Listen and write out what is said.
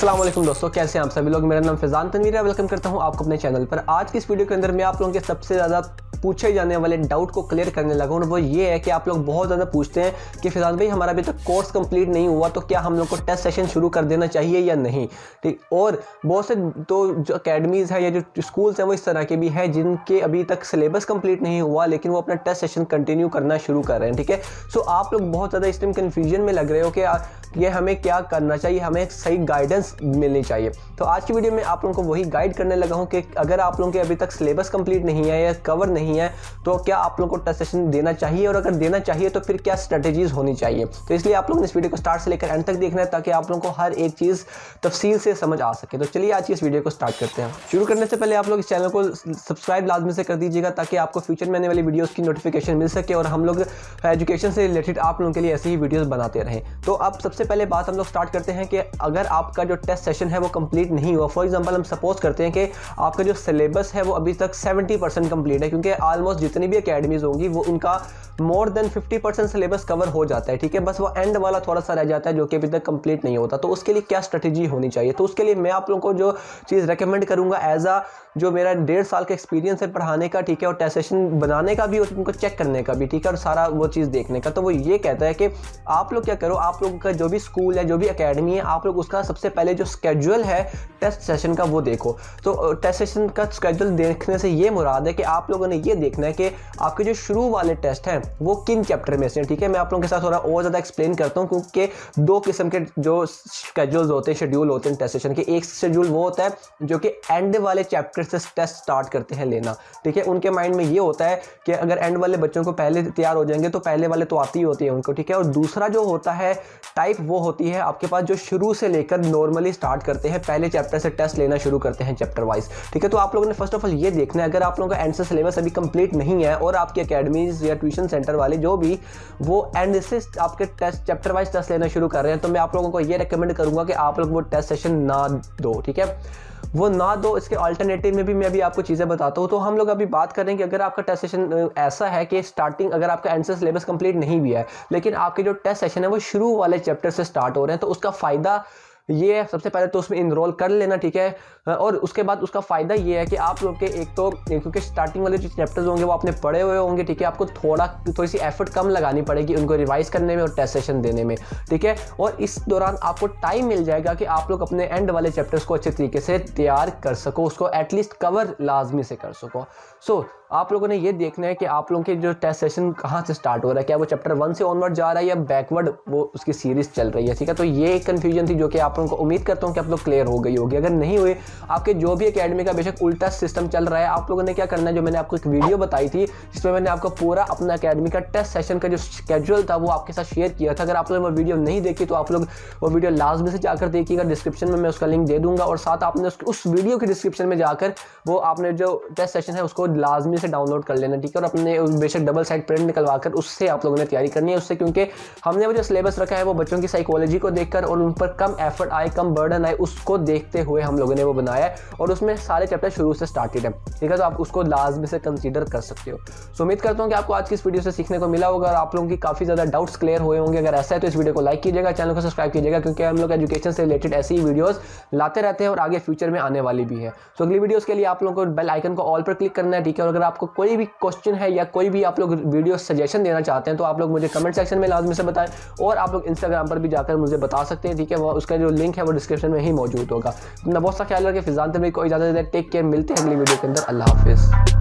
अस्सलाम वालेकुम दोस्तों, कैसे हैं आप सभी लोग। मेरा नाम फैज़ान तनवीर है। वेलकम करता हूं आपको अपने चैनल पर। आज की इस वीडियो के अंदर मैं आप लोगों के सबसे ज़्यादा पूछे जाने वाले डाउट को क्लियर करने लगा हूं। वो ये है कि आप लोग बहुत ज़्यादा पूछते हैं कि फैज़ान भाई हमारा अभी तक कोर्स कंप्लीट नहीं हुआ तो क्या हम लोग को टेस्ट सेशन शुरू कर देना चाहिए या नहीं, ठीक। और बहुत से तो जो अकेडमीज़ है या जो स्कूल्स हैं वो इस तरह के भी हैं जिनके अभी तक सिलेबस कंप्लीट नहीं हुआ लेकिन वो अपना टेस्ट सेशन कंटिन्यू करना शुरू कर रहे हैं, ठीक है। सो आप लोग बहुत ज़्यादा इस टाइम कन्फ्यूजन में लग रहे हो कि ये हमें क्या करना चाहिए, हमें एक सही गाइडेंस मिलनी चाहिए। तो आज की वीडियो में आप लोगों को वही गाइड करने लगा हूं कि अगर आप लोगों के अभी तक सिलेबस कंप्लीट नहीं है या कवर नहीं है तो क्या आप लोगों को टेस्ट सेशन देना चाहिए, और अगर देना चाहिए तो फिर क्या स्ट्रेटेजीज होनी चाहिए। तो इसलिए आप लोगों ने इस वीडियो को स्टार्ट से लेकर एंड तक देखना है ताकि आप लोगों को हर एक चीज़ तफसील से समझ आ सके। तो चलिए आज की इस वीडियो को स्टार्ट करते हैं। शुरू करने से पहले आप लोग इस चैनल को सब्सक्राइब लाजमी से कर दीजिएगा ताकि आपको फ्यूचर में आने वाली वीडियोज़ की नोटिफिकेशन मिल सके और हम लोग एजुकेशन से रिलेटेड आप लोगों के लिए ऐसी ही वीडियोज़ बनाते रहें। तो अब सबसे पहले बात हम लोग स्टार्ट करते हैं कि अगर आपका जो टेस्ट सेशन है वो कंप्लीट नहीं हुआ, फॉर एग्जांपल हम सपोज करते हैं कि आपका जो सिलेबस है वो अभी तक 70% कंप्लीट है, क्योंकि ऑलमोस्ट जितनी भी एकेडमीज होंगी वो उनका मोर देन 50% सिलेबस कवर हो जाता है, ठीक है। बस वो एंड वाला थोड़ा सा रह जाता है जो कि अभी तक कंप्लीट नहीं होता। तो उसके लिए क्या स्ट्रेटेजी होनी चाहिए, तो उसके लिए मैं आप लोगों को जो चीज़ रेकमेंड करूंगा एज जो मेरा 1.5 साल का एक्सपीरियंस है पढ़ाने का, ठीक है, और टेस्ट सेशन बनाने का भी और उनको चेक करने का भी, ठीक है, और सारा वो चीज़ देखने का। तो वो ये कहता है कि आप लोग क्या करो, आप लोगों का जो भी स्कूल है, जो भी एकेडमी है, आप लोग उसका सबसे पहले जो स्केड्यूल है टेस्ट सेशन का वो देखो। तो टेस्ट सेशन का स्केड्यूल देखने से ये मुराद है कि आप लोगों ने ये देखना है कि आपके जो शुरू वाले टेस्ट हैं वो किन चैप्टर में से, ठीक है। मैं आप लोगों के साथ थोड़ा और ज़्यादा एक्सप्लेन करता हूँ क्योंकि दो किस्म के जो स्केड्यूल्स होते हैं, शेड्यूल होते हैं टेस्ट सेशन के। एक शेड्यूल वो होता है जो कि एंड वाले चैप्टर से टेस्ट स्टार्ट करते हैं लेना, ठीक है। उनके माइंड में ये होता है कि अगर एंड वाले बच्चों को पहले तैयार हो जाएंगे तो पहले वाले तो आती ही होती है उनको, ठीक है। और दूसरा जो होता है टाइप वो होती है आपके पास जो शुरू से लेकर नॉर्मली स्टार्ट करते हैं, पहले चैप्टर से टेस्ट लेना शुरू करते हैं चैप्टर वाइज, ठीक है। तो आप लोगों ने फर्स्ट ऑफ ऑल ये देखना है, अगर आप लोगों का एंड से सिलेबस अभी कंप्लीट नहीं है और आपकी अकेडमीज या ट्यूशन सेंटर वाले जो भी वो एंड से आपके टेस्ट चैप्टर वाइज टेस्ट लेना शुरू कर रहे हैं, तो मैं आप लोगों को ये रिकमेंड करूंगा कि आप लोग वो टेस्ट सेशन ना दो, ठीक है, वो ना दो। इसके अल्टरनेटिव में भी मैं अभी आपको चीज़ें बताता हूँ। तो हम लोग अभी बात करें कि अगर आपका टेस्ट सेशन ऐसा है कि स्टार्टिंग अगर आपका एंड से सिलेबस कंप्लीट नहीं भी है लेकिन आपके जो टेस्ट सेशन है वो शुरू वाले चैप्टर से स्टार्ट हो रहे हैं, तो उसका फ़ायदा ये है सबसे पहले तो उसमें इनरोल कर लेना, ठीक है। और उसके बाद उसका फ़ायदा ये है कि आप लोग के एक तो क्योंकि स्टार्टिंग वाले जो चैप्टर्स होंगे वो आपने पढ़े हुए होंगे, ठीक है, आपको थोड़ी सी एफर्ट कम लगानी पड़ेगी उनको रिवाइज करने में और टेस्ट सेशन देने में, ठीक है। और इस दौरान आपको टाइम मिल जाएगा कि आप लोग अपने एंड वाले चैप्टर्स को अच्छे तरीके से तैयार कर सको, उसको एटलीस्ट कवर लाजमी से कर सको। सो आप लोगों ने ये देखना है कि आप लोगों के जो टेस्ट सेशन कहाँ से स्टार्ट हो रहा है, क्या वो चैप्टर 1 से ऑनवर्ड जा रहा है या बैकवर्ड वो उसकी सीरीज़ चल रही है, ठीक है। तो ये एक कन्फ्यूजन थी जो कि आप लोगों को उम्मीद करता हूँ कि आप लोग क्लियर हो गई होगी। अगर नहीं हुए, आपके जो भी एकेडमी का बेशक उल्टा सिस्टम चल रहा है, आप लोगों ने क्या करना है, जो मैंने आपको एक वीडियो बताई थी जिसमें मैंने आपको पूरा अपना एकेडमी का टेस्ट सेशन का जो स्केड्यूल था वो आपके साथ शेयर किया था। अगर आप लोगों ने वो वीडियो नहीं देखी तो आप लोग वो वीडियो लाजमी से जाकर देखिएगा, डिस्क्रिप्शन में मैं उसका लिंक दे दूंगा। और साथ आपने उस वीडियो के डिस्क्रिप्शन में जाकर वो आपने जो टेस्ट सेशन है उसको लाजमी से डाउनलोड कर लेना, ठीक है। और अपने बेशक डबल साइड प्रिंट निकलवा कर उससे आप लोगों ने तैयारी करनी है उससे, क्योंकि हमने वो जो सिलेबस रखा है वो बच्चों की साइकोलॉजी को देखकर और उन पर कम एफर्ट आए, कम बर्डन आए, उसको देखते हुए हम लोगों ने वो बनाया है और उसमें सारे चैप्टर शुरू से स्टार्टेड है, ठीक है। तो आप उसको लाजमी से कंसीडर कर सकते हो। सो उम्मीद करता हूँ कि आपको आज की इस वीडियो से सीखने को मिला होगा और आप लोगों की काफ़ी ज़्यादा डाउट्स क्लियर हुए होंगे। अगर ऐसा है तो इस वीडियो को लाइक कीजिएगा, चैनल को सब्सक्राइब कीजिएगा, क्योंकि हम लोग एजुकेशन से रिलेटेड ऐसी वीडियोज़ लाते रहते हैं और आगे फ्यूचर में आने वाली भी है। सो अगली वीडियोज़ के लिए आप लोगों को बेल आइकन को ऑल पर क्लिक करना है, ठीक है। और अगर आपको कोई भी क्वेश्चन है या कोई भी आप लोग वीडियो सजेशन देना चाहते हैं तो आप लोग मुझे कमेंट सेक्शन में लाजमी से बताएं और आप लोग इंस्टाग्राम पर भी जाकर मुझे बता सकते हैं, ठीक है। वो उसका जो लिंक है वो डिस्क्रिप्शन में ही मौजूद होगा। अपना बहुत सा ख्याल रखें। फिज़ान तनवीर को इजाज़त दें। टेक केयर, मिलते हैं अगली वीडियो के अंदर। अल्लाह हाफिज़।